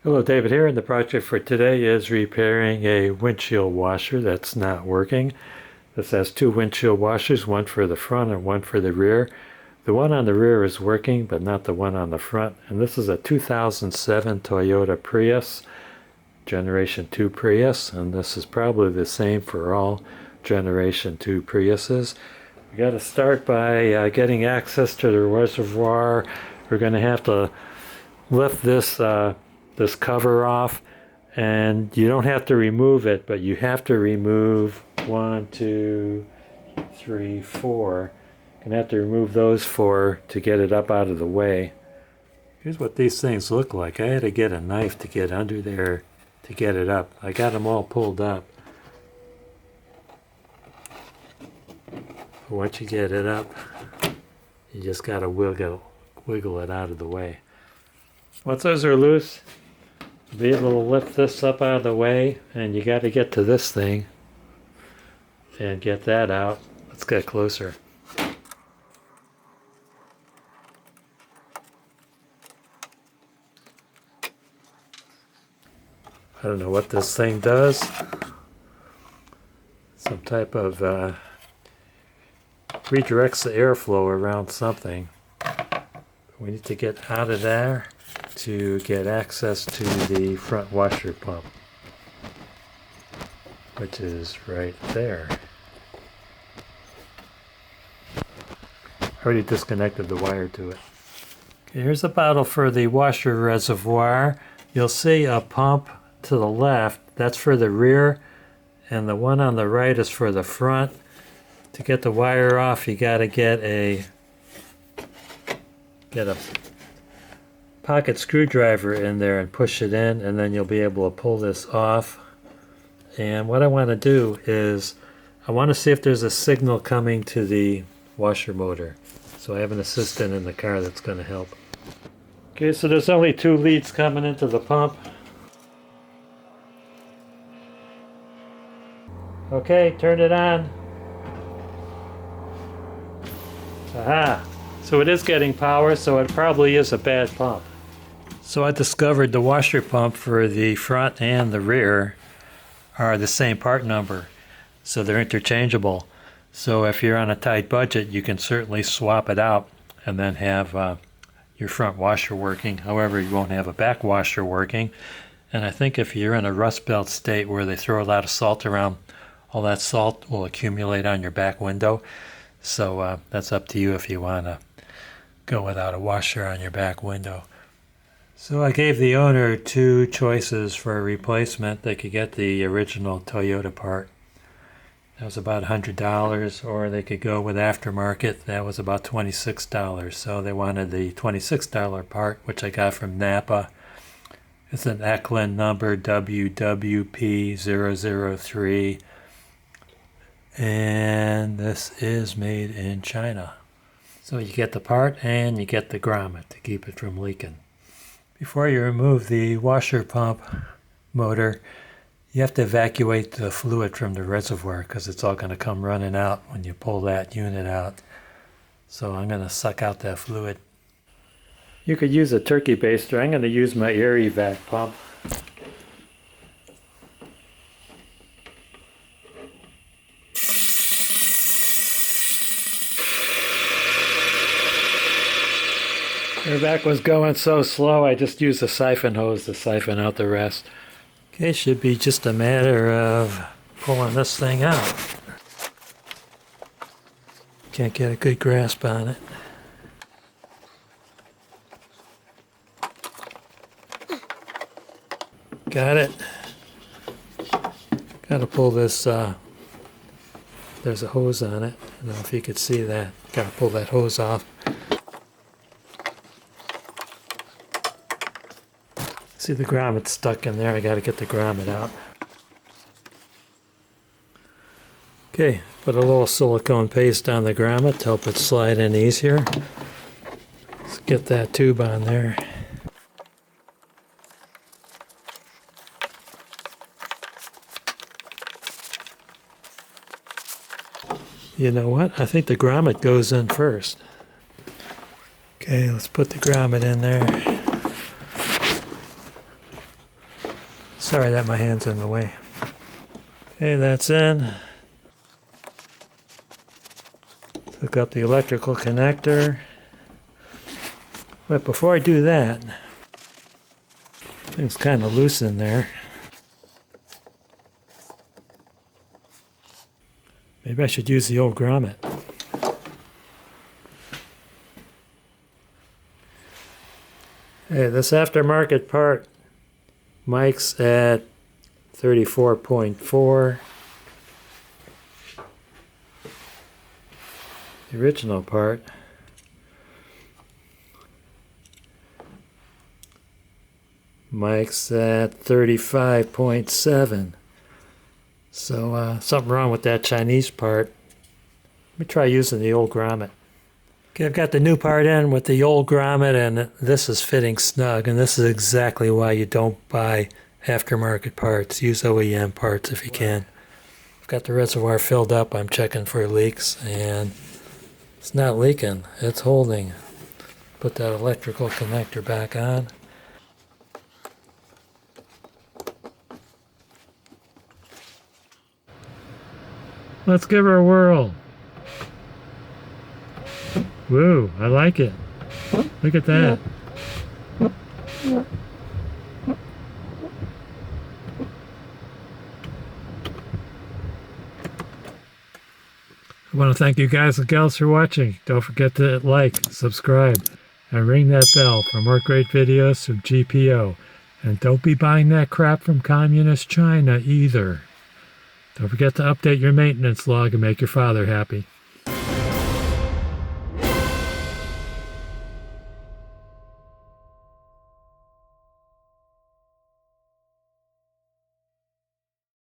Hello, David here, and the project for today is repairing a windshield washer that's not working. This has two windshield washers, one for the front and one for the rear. The one on the rear is working, but not the one on the front. And this is a 2007 Toyota Prius, Generation 2 Prius, and this is probably the same for all Generation 2 Priuses. We got to start by getting access to the reservoir. We're going to have to lift this cover off, and you don't have to remove it, but you have to remove 1, 2, 3, 4. You're gonna have to remove those 4 to get it up out of the way. Here's what these things look like. I had to get a knife to get under there to get it up. I got them all pulled up. But once you get it up, you just gotta wiggle it out of the way. Once those are loose, be able to lift this up out of the way, and you got to get to this thing and get that out. Let's get closer. I don't know what this thing does. Some type of redirects the airflow around something. We need to get out of there to get access to the front washer pump, which is right there. I already disconnected the wire to it. Okay, here's a bottle for the washer reservoir. You'll see a pump to the left, that's for the rear, and the one on the right is for the front. To get the wire off, you got to get a pocket screwdriver in there and push it in, and then you'll be able to pull this off. And what I want to do is I want to see if there's a signal coming to the washer motor. So I have an assistant in the car that's going to help. Okay, so there's only 2 leads coming into the pump. Okay, turn it on. Aha! So it is getting power, so it probably is a bad pump. So I discovered the washer pump for the front and the rear are the same part number, so they're interchangeable. So if you're on a tight budget, you can certainly swap it out and then have your front washer working. However, you won't have a back washer working. And I think if you're in a Rust Belt state where they throw a lot of salt around, all that salt will accumulate on your back window. So that's up to you if you want to go without a washer on your back window. So I gave the owner 2 choices for a replacement. They could get the original Toyota part. That was about $100, or they could go with aftermarket. That was about $26. So they wanted the $26 part, which I got from NAPA. It's an Echlin number WWP003. And this is made in China. So you get the part and you get the grommet to keep it from leaking. Before you remove the washer pump motor, you have to evacuate the fluid from the reservoir because it's all going to come running out when you pull that unit out. So I'm going to suck out that fluid. You could use a turkey baster. I'm going to use my air evac pump. Air vac was going so slow, I just used a siphon hose to siphon out the rest. Okay, should be just a matter of pulling this thing out. Can't get a good grasp on it. Got it. Got to pull this, there's a hose on it. I don't know if you could see that. Got to pull that hose off. See, the grommet's stuck in there. I got to get the grommet out. Okay, put a little silicone paste on the grommet to help it slide in easier. Let's get that tube on there. You know what? I think the grommet goes in first. Okay, let's put the grommet in there. Sorry that my hand's in the way. Okay, that's in. Hook up the electrical connector. But before I do that, thing's kind of loose in there. Maybe I should use the old grommet. Hey, this aftermarket part mic's at 34.4. The original part mic's at 35.7. So something wrong with that Chinese part. Let me try using the old grommet. Okay, I've got the new part in with the old grommet, and this is fitting snug, and this is exactly why you don't buy aftermarket parts. Use OEM parts if you can. I've got the reservoir filled up. I'm checking for leaks, and it's not leaking. It's holding. Put that electrical connector back on. Let's give her a whirl. Woo, I like it. Look at that. I want to thank you guys and gals for watching. Don't forget to like, subscribe, and ring that bell for more great videos from GPO. And don't be buying that crap from communist China either. Don't forget to update your maintenance log and make your father happy.